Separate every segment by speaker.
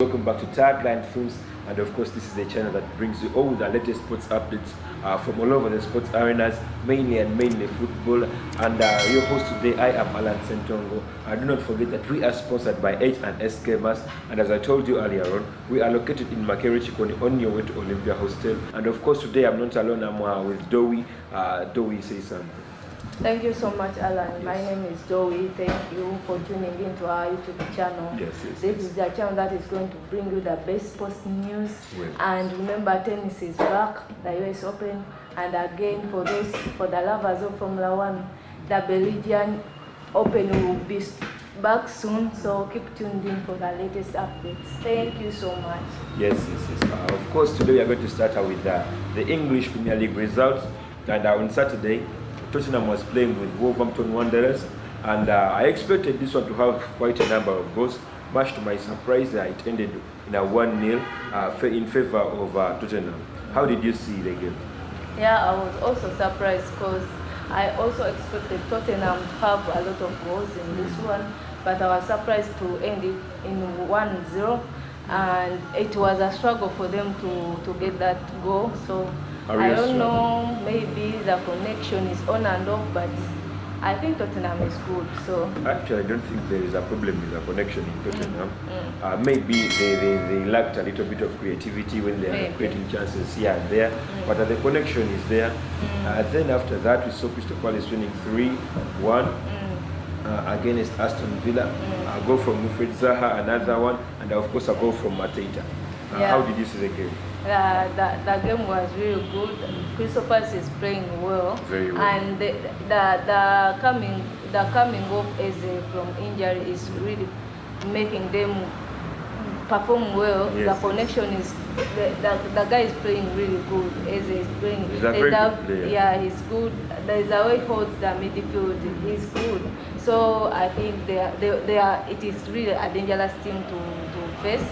Speaker 1: Welcome back to Tagline Films, and of course this is a channel that brings you all the latest sports updates from all over the sports arenas, mainly football. And your host today, I am Allan. Do not forget that we are sponsored by H&S Gamers, and as I told you earlier on, we are located in Makere Chikoni on your way to Olympia Hostel. And of course today I'm not alone, I'm with Dowie. Dowie, say something.
Speaker 2: Thank you so much, Allan. Yes. My name is Dowie. Thank you for tuning into our YouTube channel.
Speaker 1: This
Speaker 2: is the channel that is going to bring you the best sports news. And remember, tennis is back, the US Open, and again for the lovers of Formula One, the Belgian Open will be back soon. So keep tuned in for the latest updates. Thank you so much.
Speaker 1: Yes. Of course, today we are going to start with the English Premier League results, and on Saturday, Tottenham was playing with Wolverhampton Wanderers, and I expected this one to have quite a number of goals. Much to my surprise, it ended in a 1-0 in favor of Tottenham. How did you see the game?
Speaker 2: Yeah, I was also surprised because I also expected Tottenham to have a lot of goals in this one, but I was surprised to end it in 1-0, and it was a struggle for them to get that goal. So I don't know, maybe the connection is on and off, but I think Tottenham is good. So
Speaker 1: actually, I don't think there is a problem with the connection in Tottenham. Maybe they lacked a little bit of creativity when they are creating chances here and there, but the connection is there. Then after that, we saw Crystal Palace winning 3-1 against Aston Villa. A goal from Wilfried Zaha, another one, and of course a goal from Mateta. How did you see the game?
Speaker 2: The game was really good. Crystal Palace is playing well.
Speaker 1: Very well.
Speaker 2: And the coming off from injury is really making them perform well.
Speaker 1: Yes,
Speaker 2: the connection is the guy is playing really good. Eze is playing.
Speaker 1: He's a very good player.
Speaker 2: Yeah, he's good. There is a way he holds the midfield. He's good. So I think they are. It is really a dangerous team to face.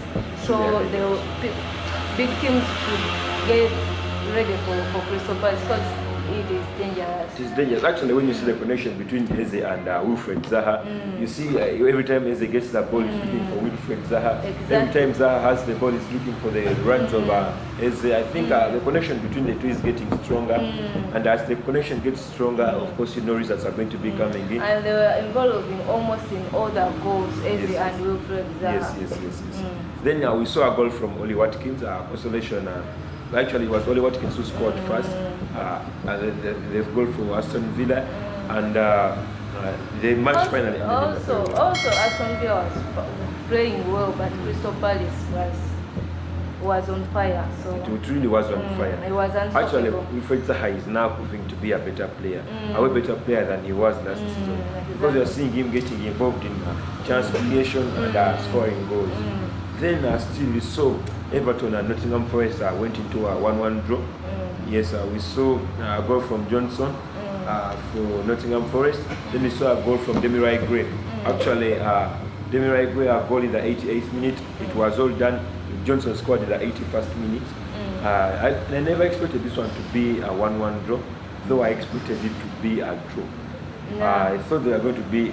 Speaker 2: So big teams should get ready for Crystal Palace because it is dangerous.
Speaker 1: It is dangerous. Actually, when you see the connection between Eze and Wilfried Zaha, you see every time Eze gets the ball, he's looking for Wilfried Zaha.
Speaker 2: Exactly.
Speaker 1: Every time Zaha has the ball, he's looking for the runs of Eze. I think the connection between the two is getting stronger. And as the connection gets stronger, of course, you know results are going to be coming in.
Speaker 2: And they were involved in almost in all the goals, Eze and Wilfried Zaha.
Speaker 1: Yes. Then we saw a goal from Oli Watkins, consolation. Actually, it was Oli Watkins who scored first. The goal for Aston Villa, and the match finally ended.
Speaker 2: Also, Aston Villa was playing well, but Crystal Palace was on fire. So
Speaker 1: it really was on fire.
Speaker 2: It was unstoppable.
Speaker 1: Actually, Wilfried Zaha is now proving to be a better player, a way better player than he was last season, because we are seeing him getting involved in chance creation and scoring goals. Then still we saw Everton and Nottingham Forest went into a 1-1 draw. Yes, we saw a goal from Johnson for Nottingham Forest. Then we saw a goal from Demirai Gray. Actually, Demirai Gray a goal in the 88th minute. It was all done. Johnson scored in the 81st minute. I never expected this one to be a 1-1 draw, though I expected it to be a draw. I thought there were going to be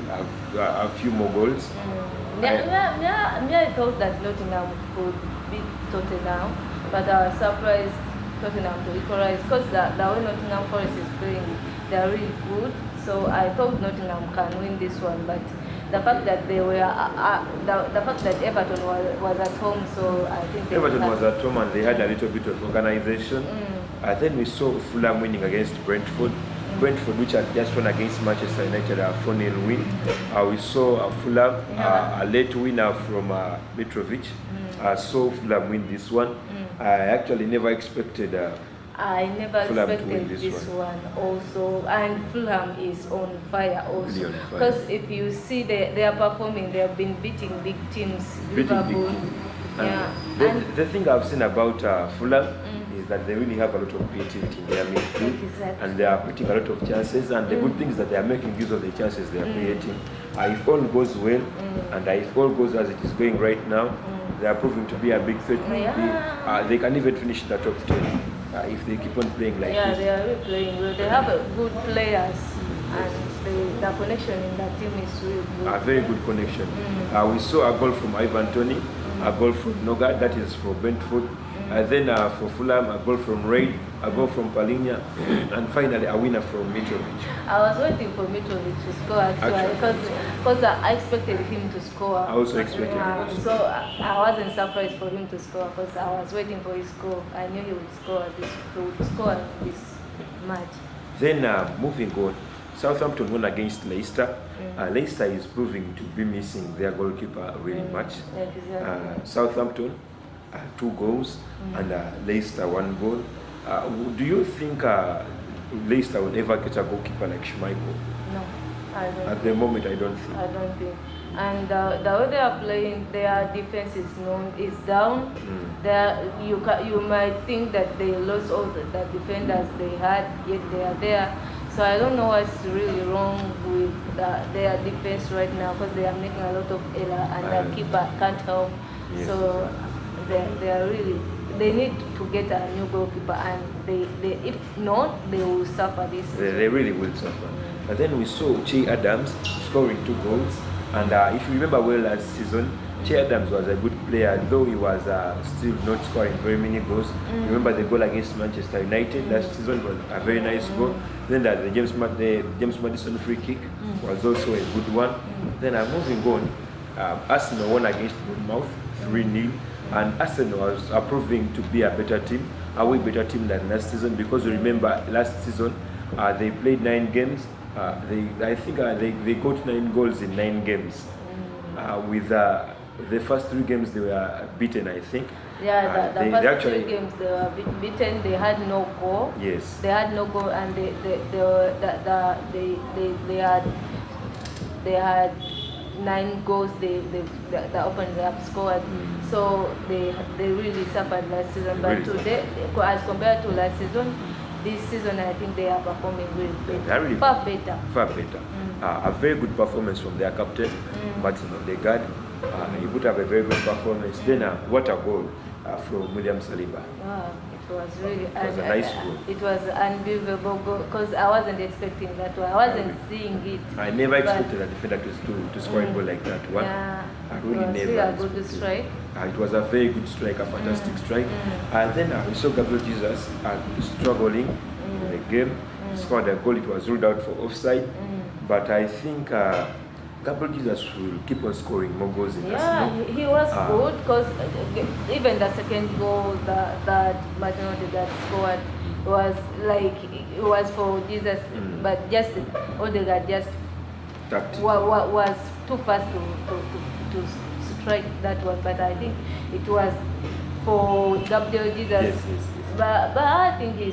Speaker 1: a few more goals.
Speaker 2: I thought that Nottingham could beat Tottenham, but I was surprised Tottenham to equalize because the way Nottingham Forest is playing, they are really good. So I thought Nottingham can win this one, but the fact that they were the fact that Everton was at home, so I think
Speaker 1: Everton was at home and they had a little bit of organization. Then we saw Fulham winning against Brentford. Brentford, which had just won against Manchester United, a 4-0 win. We saw Fulham, a late winner from Mitrovic. Saw Fulham win this one. I actually never expected
Speaker 2: I never
Speaker 1: Fulham
Speaker 2: expected this one also, and Fulham is on fire also. Because if you see they are performing, they have been beating big teams. Liverpool.
Speaker 1: The thing I've seen about Fulham is that they really have a lot of creativity in their midfield, and they are creating a lot of chances. And the good thing is that they are making use of the chances they are creating. If all goes well, and if all goes as it is going right now, they are proving to be a big threat. They can even finish the top 10 if they keep on playing like this.
Speaker 2: They are really playing well. They have good players, and the connection in that team is really good.
Speaker 1: A very good connection. We saw a goal from Ivan Toney. a goal from Noga, that is for Brentford. Then for Fulham, a goal from Reid, a goal from Palinia, and finally a winner from Mitrovic.
Speaker 2: I was waiting for Mitrovic to score actually, because I expected him to score.
Speaker 1: I also expected him to
Speaker 2: score. So I wasn't surprised for him to score because I was waiting for his goal. I knew he would score this match.
Speaker 1: Then moving on, Southampton won against Leicester. Leicester is proving to be missing their goalkeeper really much.
Speaker 2: Exactly.
Speaker 1: Southampton 2 goals and Leicester 1 goal. Do you think Leicester will ever get a goalkeeper like Schmeichel?
Speaker 2: No, I don't.
Speaker 1: At the moment, I don't think.
Speaker 2: I don't think. And the way they are playing, their defense is down. You might think that they lost all the defenders they had, yet they are there. So I don't know what's really wrong with their defense right now, because they are making a lot of error and the keeper can't help.
Speaker 1: Yes,
Speaker 2: so they are really, they need to get a new goalkeeper, and they if not, they will suffer this.
Speaker 1: They really will suffer. But then we saw Che Adams scoring 2 goals, and if you remember well last season, Che Adams was a good player, though he was still not scoring very many goals. Remember the goal against Manchester United last season was a very nice goal. Then the James Maddison free kick was also a good one. Then moving on, Arsenal won against Bournemouth 3-0, and Arsenal was proving to be a better team, a way better team than last season, because you remember last season they played 9 games. I think they got 9 goals in 9 games. With the first 3 games they were beaten, I think.
Speaker 2: Yeah, the first 3 games they were beaten. They had no goal.
Speaker 1: Yes.
Speaker 2: They had no goal, and they had 9 goals. The opponents have scored. So they really suffered last season. But
Speaker 1: really
Speaker 2: today, as compared to last season, this season I think they are performing really better.
Speaker 1: Really
Speaker 2: far better.
Speaker 1: Far better. A very good performance from their captain, Martin Odegaard. He put up a very good performance. Then what a goal from William Saliba.
Speaker 2: Wow, it was really
Speaker 1: a nice goal.
Speaker 2: It was unbelievable goal, because I wasn't expecting that one. I wasn't seeing it.
Speaker 1: I never expected a defender to score a goal like that one.
Speaker 2: Yeah,
Speaker 1: I really
Speaker 2: it was
Speaker 1: never
Speaker 2: really a
Speaker 1: expected.
Speaker 2: good strike.
Speaker 1: It was a very good strike, a fantastic strike. And then we saw Gabriel Jesus struggling in the game. Scored a goal. It was ruled out for offside. But I think Gabriel Jesus will keep on scoring more goals in Arsenal.
Speaker 2: He was good, because even the second goal that Martin Odegaard scored was like, it was for Jesus, but just Odegaard just was too fast to strike that one. But I think it was for Gabriel Jesus.
Speaker 1: Yes.
Speaker 2: But I think he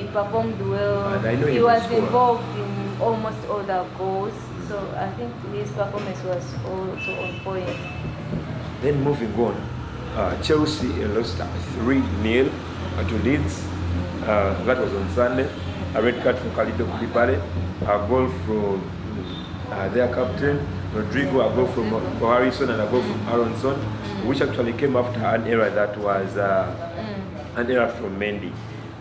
Speaker 2: performed well.
Speaker 1: And I know
Speaker 2: he was involved in almost all the goals. So I think his performance was also on point.
Speaker 1: Then moving on, Chelsea lost 3-0 to Leeds. That was on Sunday. A red card for Khalid Koulibaly, a goal from their captain Rodrigo, a goal from Harrison, and a goal from Aronson, which actually came after an error that was an error from Mendy.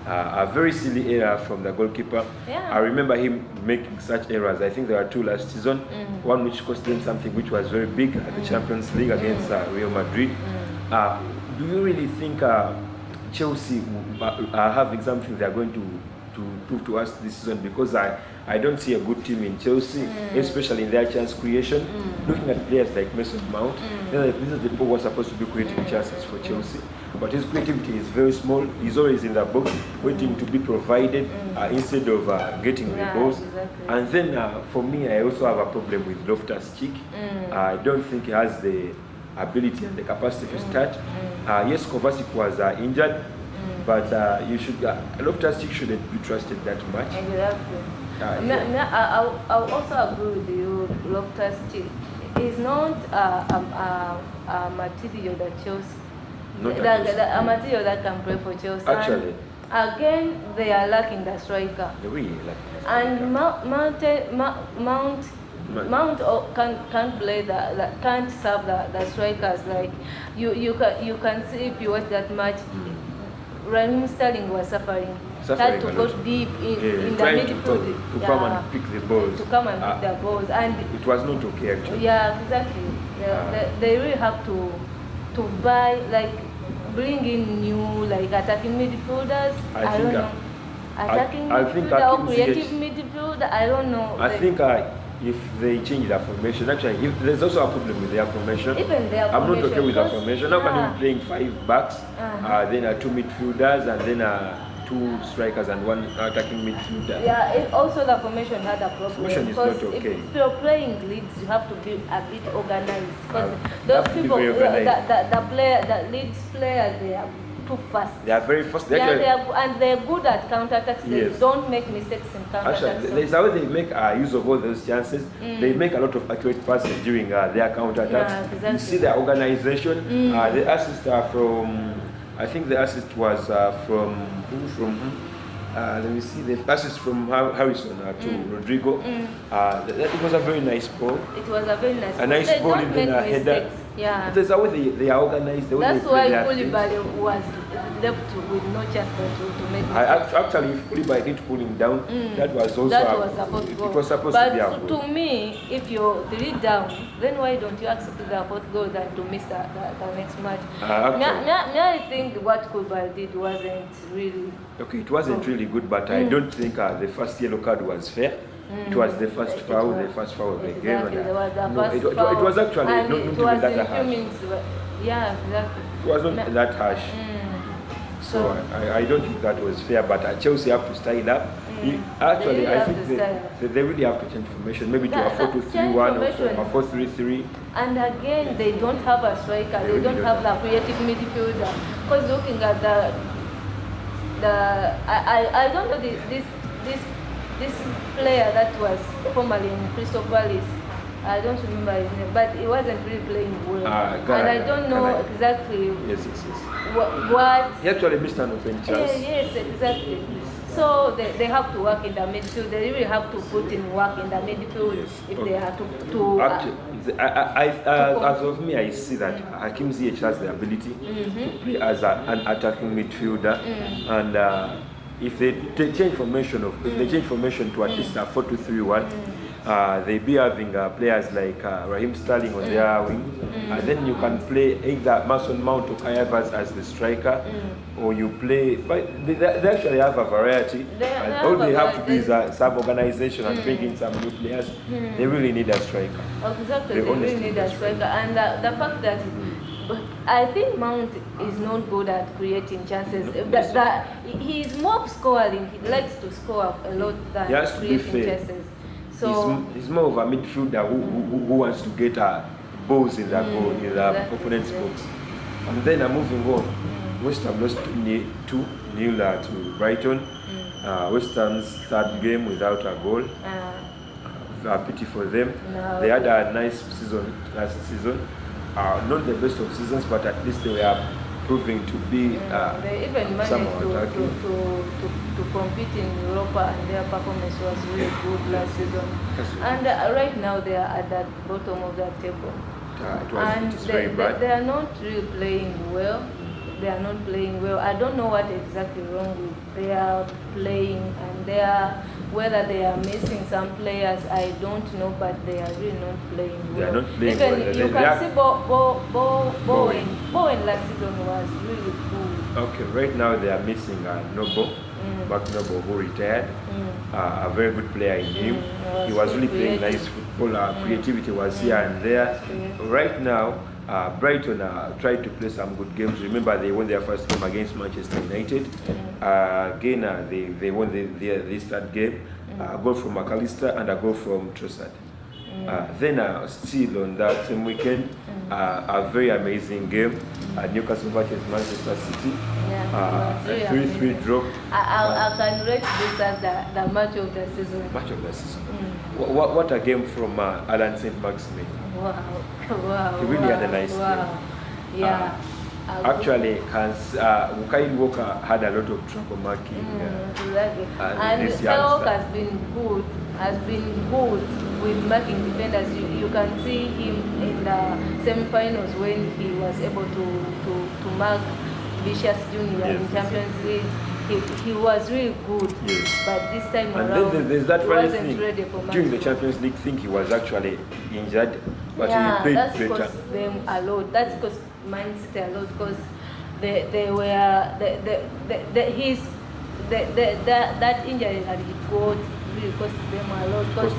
Speaker 1: A very silly error from the goalkeeper. I remember him making such errors. I think there were 2 last season. One which cost them something which was very big at the Champions League against Real Madrid. Do you really think Chelsea are having something they are going to prove to us this season? Because I don't see a good team in Chelsea, especially in their chance creation. Looking at players like Mason Mount, this is the people who are supposed to be creating chances for Chelsea. But his creativity is very small. He's always in the box, waiting to be provided instead of getting the balls.
Speaker 2: Exactly.
Speaker 1: And then for me, I also have a problem with Loftus Cheek. I don't think he has the ability and the capacity to start. Yes, Kovacic was injured, but Loftus Cheek shouldn't be trusted that much.
Speaker 2: Exactly. I also agree with you. Loftus Cheek is not a material that Chelsea. A material that can play for Chelsea.
Speaker 1: Actually.
Speaker 2: And again, they are lacking the striker.
Speaker 1: They really lack the striker.
Speaker 2: And Mount can't play can't serve the strikers. Like you can see if you watch that match, Raheem Sterling was suffering. Had to go deep in the midfield
Speaker 1: to come and pick the balls.
Speaker 2: To come and pick the balls, and
Speaker 1: it was not okay actually.
Speaker 2: Yeah, exactly. They really have to to buy, like bring in new like attacking midfielders. I don't know. Attacking midfielder or creative midfielder. I don't know.
Speaker 1: I think if they change their formation, actually, if there's also a problem with their formation.
Speaker 2: Even their
Speaker 1: I'm
Speaker 2: formation,
Speaker 1: not okay with their formation. How can you be playing 5 backs, then 2 midfielders, and then 2 strikers and 1 attacking midfielder?
Speaker 2: Yeah, also the formation had a problem.
Speaker 1: Formation is not okay.
Speaker 2: If you're playing Leeds, you have to be a bit organized because those people, the Leeds players, they are too fast.
Speaker 1: They are very fast.
Speaker 2: And they're good at counter-attacks. They don't make mistakes in counter-attacks.
Speaker 1: Actually, there's how they make use of all those chances. They make a lot of accurate passes during their counter-attacks.
Speaker 2: Yeah, exactly.
Speaker 1: You see their organization. The assists are from, I think the assist was let me see, the assist from Harrison to Rodrigo. It was a very nice ball.
Speaker 2: It was a very nice ball.
Speaker 1: A nice ball and then a header.
Speaker 2: Yeah.
Speaker 1: There's a way they are organized. The way
Speaker 2: That's
Speaker 1: they play
Speaker 2: why Koulibaly was left with no chance to make mistakes.
Speaker 1: Actually, if Koulibaly didn't pull him down, that was also
Speaker 2: supposed to go.
Speaker 1: It was supposed to be a goal.
Speaker 2: To me, if you're 3 down, then why don't you accept the 4th goal than to miss the next match? I think what Koulibaly did wasn't really...
Speaker 1: Okay, it wasn't really good, but I don't think the first yellow card was fair. It was the first foul of the game. It was actually not even that harsh.
Speaker 2: Yeah, exactly.
Speaker 1: It wasn't that harsh. So I don't think that was fair, but Chelsea have to style up. Actually, I think they really have to change formation, maybe to a 4-2-3-1 or 4-3-3.
Speaker 2: And again, they don't have a striker. They don't have the creative midfielder. Because looking at I don't know this player that was formerly in Crystal Palace. I don't remember his name, but he wasn't really playing well. And I don't know exactly what
Speaker 1: he actually missed an open chance.
Speaker 2: Yes, exactly. So they have to work in the midfield. They really have to put in work in the midfield if they are to
Speaker 1: actually, as of me, I see that Hakim Ziyech has the ability to play as an attacking midfielder, and if they change formation to at least a 4-2-3-1, they be having players like Raheem Sterling on their wing, and then you can play either Mason Mount or Kai Havertz as the striker, or you play. But they actually have a variety. All they have to do is some organization and bring in some new players. They really need a striker.
Speaker 2: Exactly, they really need a striker, and the fact that. But I think Mount is not good at creating chances. He is more of scoring. He likes to score a lot than creating chances. So
Speaker 1: he's more of a midfielder who wants to get balls in the goal, in the opponent's box. And then moving on, West Ham lost 2-0 to Brighton. West Ham's 3rd game without a goal. Pity for them. No, they had a nice season last season. Not the best of seasons, but at least they were proving to be
Speaker 2: they even managed to compete in Europa, and their performance was really good last season. And right now they are at the bottom of the table.
Speaker 1: It is very bad.
Speaker 2: They are not really playing well. They are not playing well. I don't know what exactly wrong with their playing, and whether they are missing some players, I don't know, but they are really not playing well.
Speaker 1: They are not playing
Speaker 2: well. You can see Bowen last season was really good.
Speaker 1: Okay, right now they are missing Noble, Noble, who retired. A very good player in him. He was really playing nice football. Creativity was here and there. Right now, Brighton tried to play some good games. Remember, they won their first game against Manchester United. Again, they won this 3rd game. A goal from McAllister and a goal from Trossard. Then still on that same weekend, a very amazing game. Newcastle versus Manchester City. A 3-3 draw.
Speaker 2: I can rate this as the match of the season.
Speaker 1: Match of the season. What a game from Allan St. Maximin.
Speaker 2: Wow.
Speaker 1: He really had a nice game.
Speaker 2: Yeah.
Speaker 1: Actually, Kyle Walker had a lot of trouble marking.
Speaker 2: And Kyle Walker has been good with marking defenders. You can see him in the semi-finals when he was able to mark Vicious Jr. in Champions League. He was really good, but this time around,
Speaker 1: there's that
Speaker 2: he wasn't ready for match.
Speaker 1: During the Champions League, I think he was actually injured, but he played
Speaker 2: that's
Speaker 1: better.
Speaker 2: Cost them a lot. That's cost Man City a lot because they were that injury that he got really cost them a lot because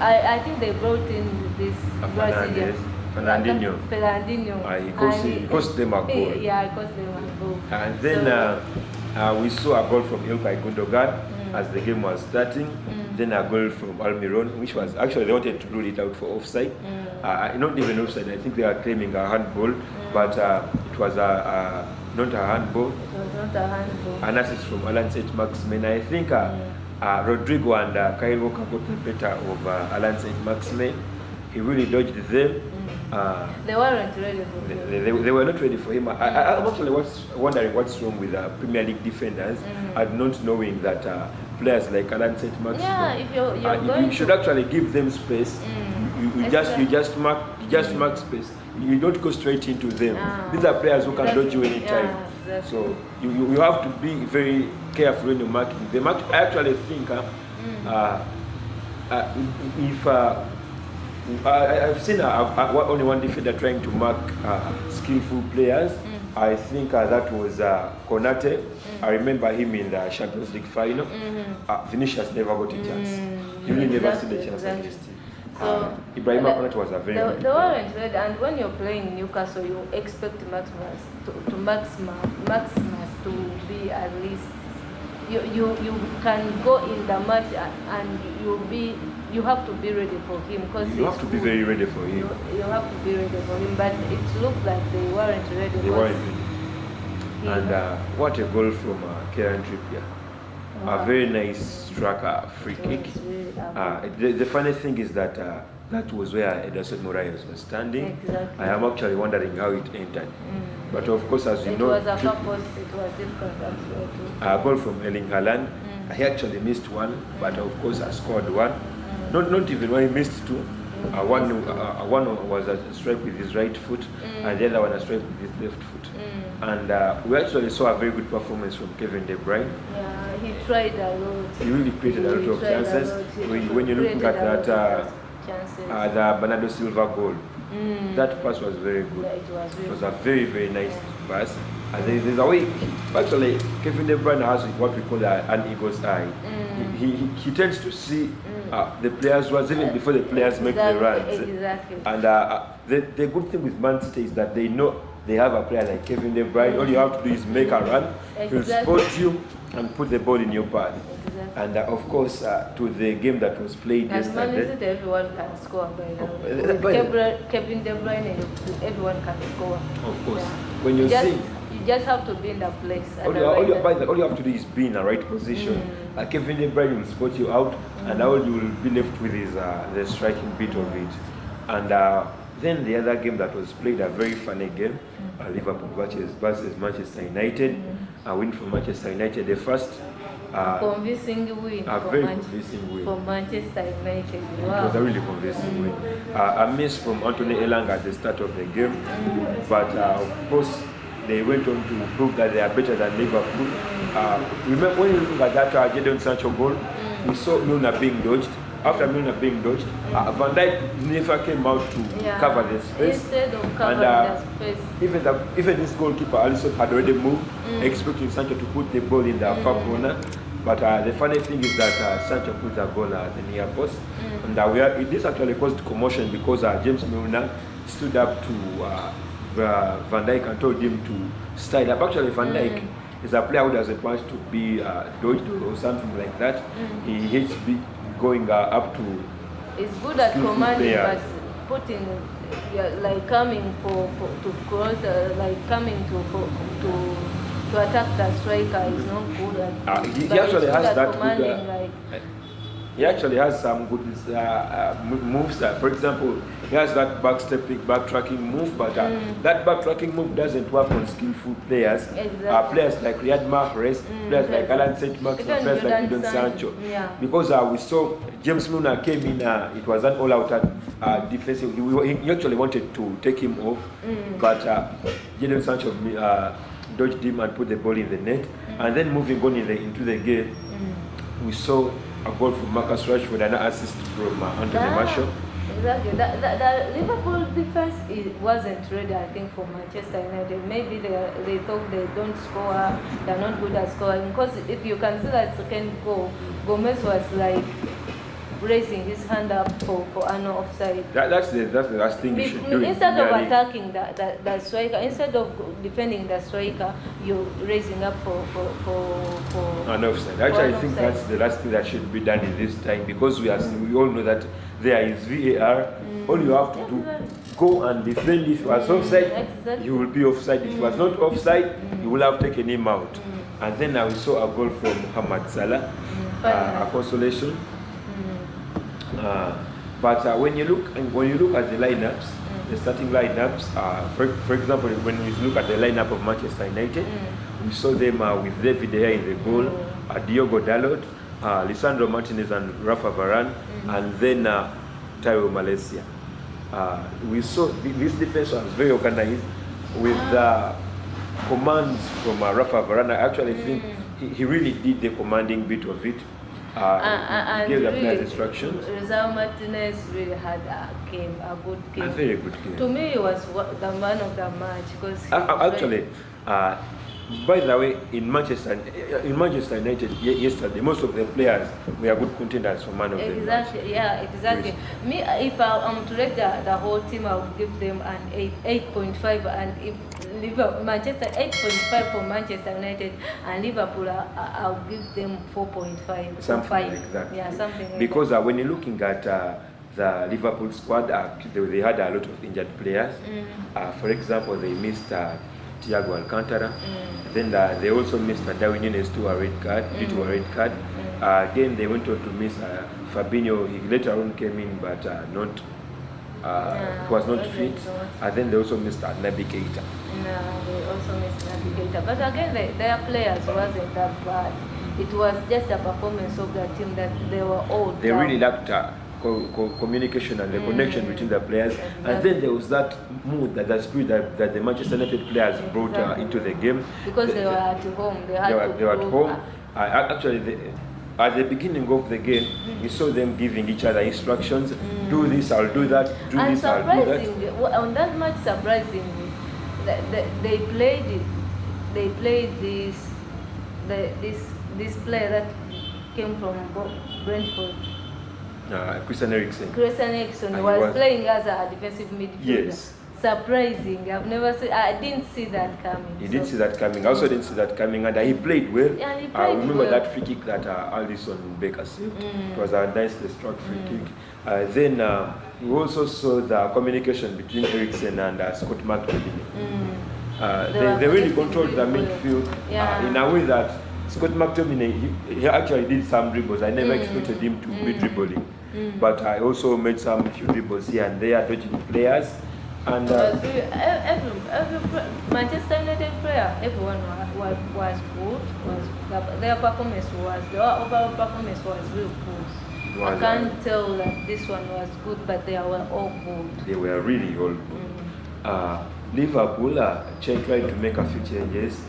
Speaker 2: I think they brought in this Brazilian Fernandinho.
Speaker 1: He cost them a goal.
Speaker 2: Yeah, it cost them a goal.
Speaker 1: And then we saw a goal from Ilkay Gundogan as the game was starting. Then a goal from Almiron, which was actually they wanted to rule it out for offside. Not even offside. I think they are claiming a handball, but it was not a handball.
Speaker 2: It was not a handball.
Speaker 1: An assist from Allan Saint-Maximin. I think Rodrigo and Kyle Walker got the better of Allan Saint-Maximin. He really dodged them.
Speaker 2: They weren't ready for him.
Speaker 1: They were not ready for him. I'm actually wondering what's wrong with Premier League defenders and not knowing that players like Allan Saint-Maximin,
Speaker 2: if
Speaker 1: you should actually give them space. You just mark space. You don't go straight into them. These are players who can dodge you anytime.
Speaker 2: Yeah, exactly.
Speaker 1: So you have to be very careful when you're marking them. I actually think if I've seen only one defender trying to mark skillful players. I think that was Konate. I remember him in the Champions League final. Vinicius never got a chance. You really never see the chance against him.
Speaker 2: So
Speaker 1: Ibrahima Konate was a very good
Speaker 2: they weren't ready, and when you're playing Newcastle, you expect Maximus to be at least. You can go in the match and you have to be ready for him because
Speaker 1: you have to be very ready for him.
Speaker 2: You have to be ready for him, but it looked like they weren't ready.
Speaker 1: They weren't ready. And what a goal from Kieran Trippier. Wow. A very nice striker free kick. Really the funny thing is that that was where Ederson Moraes was standing.
Speaker 2: Exactly.
Speaker 1: I am actually wondering how it entered. But of course, as you know,
Speaker 2: it was different.
Speaker 1: A goal from Erling Haaland. He actually missed one, but of course I scored one. Not even when he missed two. One was a strike with his right foot, and the other one a strike with his left foot. And we actually saw a very good performance from Kevin De Bruyne.
Speaker 2: Yeah, he tried a lot.
Speaker 1: He really created a lot of chances. When you look at that, the Bernardo Silva goal, that pass was very good.
Speaker 2: Yeah,
Speaker 1: it was a very, very nice pass. And there's a way, actually, Kevin De Bruyne has what we call an eagle's eye. He tends to see the players once even before the players make the runs.
Speaker 2: Exactly.
Speaker 1: And the good thing with Man City is that they know they have a player like Kevin De Bruyne. All you have to do is make a run, he'll spot you and put the ball in your path.
Speaker 2: Exactly.
Speaker 1: And of course, to the game that was played yesterday.
Speaker 2: Man City, everyone can score by now. Kevin De Bruyne, everyone can score.
Speaker 1: Of course.
Speaker 2: Yeah.
Speaker 1: When you see.
Speaker 2: You just have to be in that place.
Speaker 1: All you have to do is be in the right position. Kevin De Bruyne will spot you out, and all you will be left with is the striking bit of it. And then the other game that was played, a very funny game, Liverpool versus Manchester United. A win for Manchester United, the first
Speaker 2: convincing win.
Speaker 1: A very convincing win
Speaker 2: for Manchester United. Wow.
Speaker 1: It was a really convincing win. A miss from Anthony Allan at the start of the game, but of course they went on to prove that they are better than Liverpool. Remember when you look at that Jadon Sancho goal, we saw Milner being dodged. After Milner being dodged, Van Dijk never came out to cover the space.
Speaker 2: Instead of covering the space.
Speaker 1: Even this goalkeeper Alisson had already moved, expecting Sancho to put the ball in the far corner. But the funny thing is that Sancho put the ball at the near post. And this actually caused commotion because James Milner stood up to Van Dijk and told him to style up. Actually, Van Dijk is a player who doesn't want to be dodged or something like that. He hates going up to.
Speaker 2: It's good at commanding,
Speaker 1: players.
Speaker 2: but putting like coming to cross, like coming to attack the striker is not good at.
Speaker 1: He actually has that
Speaker 2: good.
Speaker 1: He actually has some good moves. For example, he has that backtracking move, but that backtracking move doesn't work on skillful players.
Speaker 2: Exactly.
Speaker 1: Players like Riyad Mahrez, players like Allan Saint-Maximin, players like Jadon Sancho.
Speaker 2: Yeah.
Speaker 1: Because we saw James Milner came in, it was an all-out defensive. He actually wanted to take him off, but Jadon Sancho dodged him and put the ball in the net. And then moving on into the game, we saw a goal from Marcus Rashford and an assist from Anthony Martial.
Speaker 2: Exactly. The Liverpool defense wasn't ready, I think, for Manchester United. Maybe they thought they don't score, they're not good at scoring. Because if you can see that second goal, Gomez was like raising his hand up for an offside.
Speaker 1: That's the last thing you should do.
Speaker 2: Instead of attacking the striker, instead of defending the striker, you're raising up for
Speaker 1: an offside. Actually, I think that's the last thing that should be done in this time, because we all know that there is VAR. All you have to do, go and defend. If you was offside, you will be offside. If you was not offside, you will have taken him out. And then we saw a goal from Mohamed Salah, a consolation. But when you look at the lineups, the starting lineups, for example, when you look at the lineup of Manchester United, we saw them with David De Gea in the goal, Diogo Dalot, Lisandro Martinez and Rafa Varane, and then Taiwo Malaysia. We saw this defense was very organized with commands from Rafa Varane. I actually think he really did the commanding bit of it.
Speaker 2: And
Speaker 1: gave the
Speaker 2: really,
Speaker 1: players instructions.
Speaker 2: Rizal Martinez really had a good game.
Speaker 1: A very good game.
Speaker 2: To me, he was the man of the match because
Speaker 1: actually, by the way, in Manchester United yesterday, most of the players were good contenders for man of the match.
Speaker 2: Exactly, yeah, exactly. Me, if I'm to rate the whole team, I would give them an 8.5, and if Manchester 8.5 for Manchester United, and Liverpool, I'll give them 4.5.
Speaker 1: Something like that.
Speaker 2: Yeah, something like
Speaker 1: because
Speaker 2: that.
Speaker 1: When you're looking at the Liverpool squad, they had a lot of injured players. For example, they missed Thiago Alcantara. Then they also missed Dowie to a red card, due to a red card. Again, they went on to miss Fabinho. He later on came in, but was not fit. And then they also missed Naby Keita.
Speaker 2: No, they also missed Naby Keita. But again, their players wasn't that bad. It was just a performance of the team that they were all
Speaker 1: They
Speaker 2: down.
Speaker 1: really lacked communication and the connection between the players. And then there was that mood, that spirit that the Manchester United players brought into the game.
Speaker 2: Because they were at home. They
Speaker 1: were at home. Actually, at the beginning of the game, we saw them giving each other instructions. Do this, I'll do that. Do
Speaker 2: and
Speaker 1: this, I'll do that.
Speaker 2: surprisingly, on that match, surprisingly, they played this player that came from Brentford.
Speaker 1: Christian Eriksen.
Speaker 2: Christian Eriksen was playing as a defensive midfielder.
Speaker 1: Yes.
Speaker 2: Surprising. I didn't see that coming.
Speaker 1: He didn't see that coming. I also didn't see that coming, and he played well.
Speaker 2: Yeah, he
Speaker 1: I
Speaker 2: played
Speaker 1: remember
Speaker 2: well.
Speaker 1: that free kick that Alisson Becker saved. It was a nicely struck free kick. Then we also saw the communication between Eriksen and Scott McTominay. They really controlled the midfield in a way that Scott McTominay, he actually did some dribbles. I never expected him to be dribbling. But I also made some few dribbles here and there, dodging players. And
Speaker 2: every Manchester United player, everyone was good. Their performance their overall performance was real good. I can't tell that this one was good, but they were all good.
Speaker 1: They were really all good. Liverpool tried to make a few changes,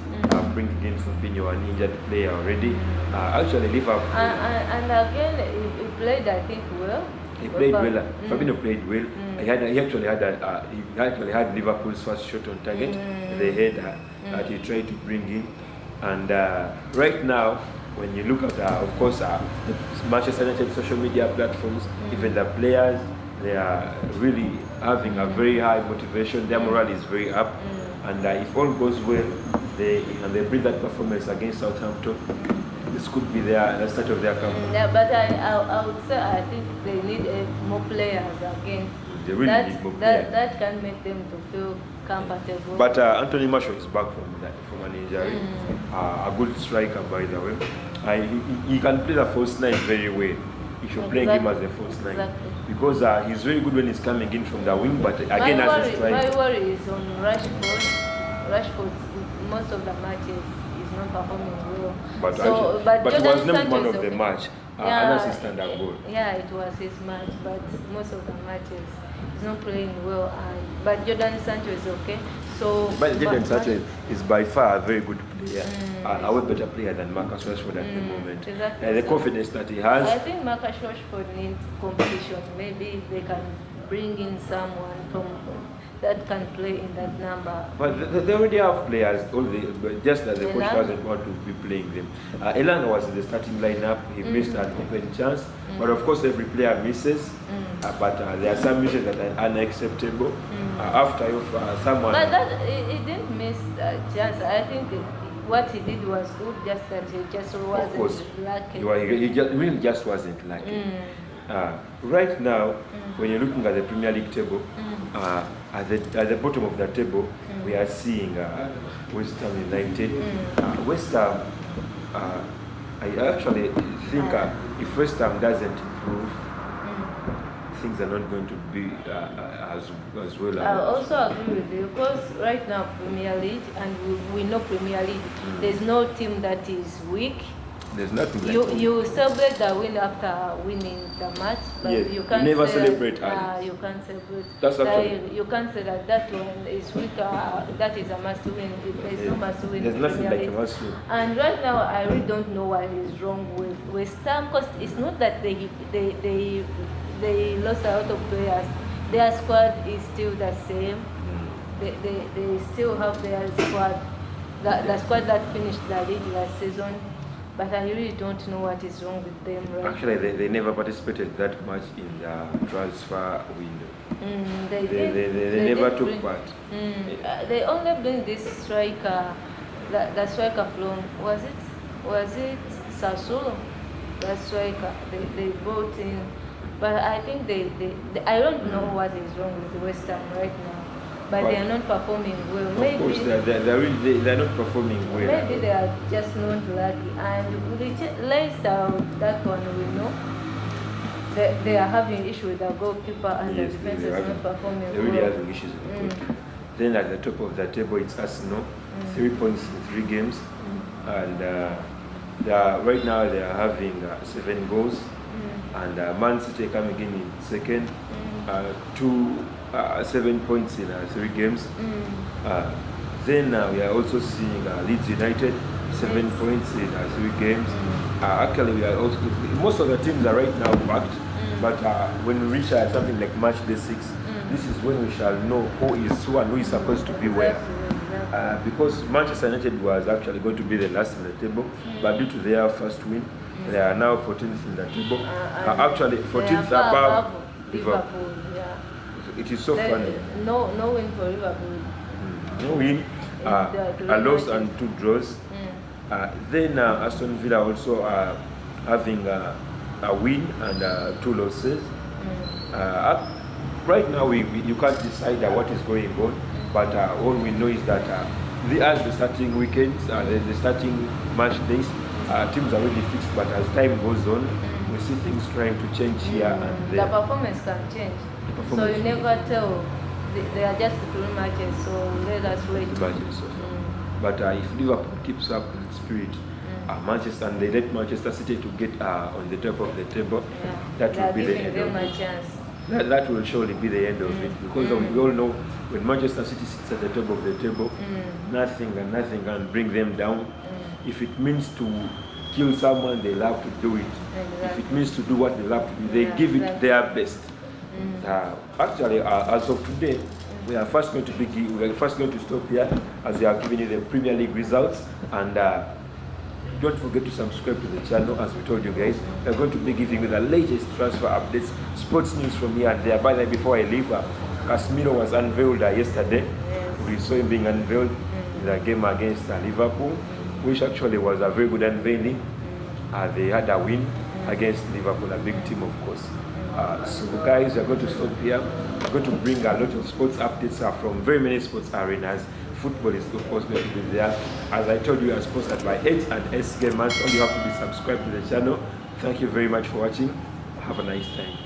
Speaker 1: bringing in Fabinho, an injured player already. Actually, Liverpool.
Speaker 2: And again, he played, I think, well.
Speaker 1: He played well. Fabinho played well. He actually had Liverpool's first shot on target, the header that he tried to bring in. And right now, when you look at, of course, the Manchester United social media platforms, even the players, they are really having a very high motivation. Their morale is very up. And if all goes well, they bring that performance against Southampton, this could be the start of their campaign.
Speaker 2: Yeah, but I would say I think they need more players again.
Speaker 1: They really need more players.
Speaker 2: That can make them to feel comfortable.
Speaker 1: But Anthony Martial is back from an injury. A good striker, by the way. He can play the false nine very well. You should play him as a false nine.
Speaker 2: Exactly.
Speaker 1: Because he's very good when he's coming in from the wing, but again as a striker.
Speaker 2: My worry is on Rashford. Rashford, most of the matches, is not performing well.
Speaker 1: But he
Speaker 2: Jordan
Speaker 1: was named
Speaker 2: Sancho
Speaker 1: man
Speaker 2: is
Speaker 1: of the
Speaker 2: okay.
Speaker 1: match. An assistant and goal.
Speaker 2: Yeah, it was his match, but most of the matches he's not playing well. But Jordan Sancho is okay. So,
Speaker 1: but Jordan Sancho is by far a very good player, a way better player than Marcus Rashford at the moment.
Speaker 2: Exactly.
Speaker 1: The confidence that he has.
Speaker 2: I think Marcus Rashford needs competition. Maybe if they can bring in someone from that can play in that number.
Speaker 1: But they already have players, just that the coach doesn't want to be playing them. Allan was in the starting lineup. He missed an open chance, but of course every player misses. But there are some misses that are unacceptable. After someone,
Speaker 2: but that he didn't miss a chance. I think what he did was good, just that he just wasn't lucky.
Speaker 1: He really just wasn't lucky. Right now, when you're looking at the Premier League table, at the bottom of the table, we are seeing West Ham United. West Ham, I actually think if West Ham doesn't improve, things are not going to be as well.
Speaker 2: I also agree with you, because right now Premier League, and we know Premier League, there's no team that is weak.
Speaker 1: There's nothing like
Speaker 2: you celebrate the win after winning the match, but
Speaker 1: yes,
Speaker 2: you can't
Speaker 1: never
Speaker 2: say
Speaker 1: celebrate.
Speaker 2: You can't celebrate.
Speaker 1: That's
Speaker 2: you can't say that one is weak. That is a must win. There's no must win.
Speaker 1: There's nothing like a must win.
Speaker 2: And right now, I really don't know what is wrong with West Ham, because it's not that they lost a lot of players. Their squad is still the same. They still have their squad, the squad that finished the league last season. But I really don't know what is wrong with them right
Speaker 1: Actually, they never participated that much in the transfer window. They never took part.
Speaker 2: They only bring this striker, the striker from, was it Sassuolo? That striker, they brought in. But I think I don't know what is wrong with West Ham right now. But they are not performing well.
Speaker 1: Of course, they're not performing well.
Speaker 2: Maybe they are just not lucky. And Leicester, that one we know, they are having issues with the goalkeeper, and the defense is not performing well.
Speaker 1: They really having issues with the goalkeeper. Then at the top of the table, it's Arsenal, 3 points in 3 games, and right now they are having 7 goals, and Man City coming in second, 7 points in 3 games. Then we are also seeing Leeds United, 7 points in 3 games. Actually, we are also, most of the teams are right now backed, but when we reach something like match day 6, this is when we shall know who and who is supposed to be where. Because Manchester United was actually going to be the last in the table, but due to their first win, they are now 14th in the table. Actually, 14th above Liverpool. It is so funny.
Speaker 2: No win for Liverpool.
Speaker 1: No win, a loss and 2 draws. Then Aston Villa also having a win and 2 losses. Right now, you can't decide what is going on, but all we know is that as the starting weekends, the starting match days, teams are really fixed, but as time goes on, we see things trying to change here and there.
Speaker 2: The performance can change. So you never tell. They are just 3 matches, so let us wait.
Speaker 1: But if Liverpool keeps up with spirit, Manchester, and they let Manchester City to get on the top of the table, that will be the end of it. That will surely be the end of it, because we all know when Manchester City sits at the top of the table, nothing can bring them down. If it means to kill someone, they love to do it. If it means to do what they love to do, they give it their best. Actually, as of today, we are first going to stop here as we are giving you the Premier League results, and don't forget to subscribe to the channel. As we told you guys, we are going to be giving you the latest transfer updates, sports news from here and there. By the way, before I leave, Casemiro was unveiled yesterday. We saw him being unveiled in the game against Liverpool, which actually was a very good unveiling. They had a win against Liverpool, a big team, of course. So guys, we are going to stop here. We're going to bring a lot of sports updates from very many sports arenas. Football is of course going to be there. As I told you, we are sponsored by H and S Gamers. All you have to do is subscribe to the channel. Thank you very much for watching. Have a nice time.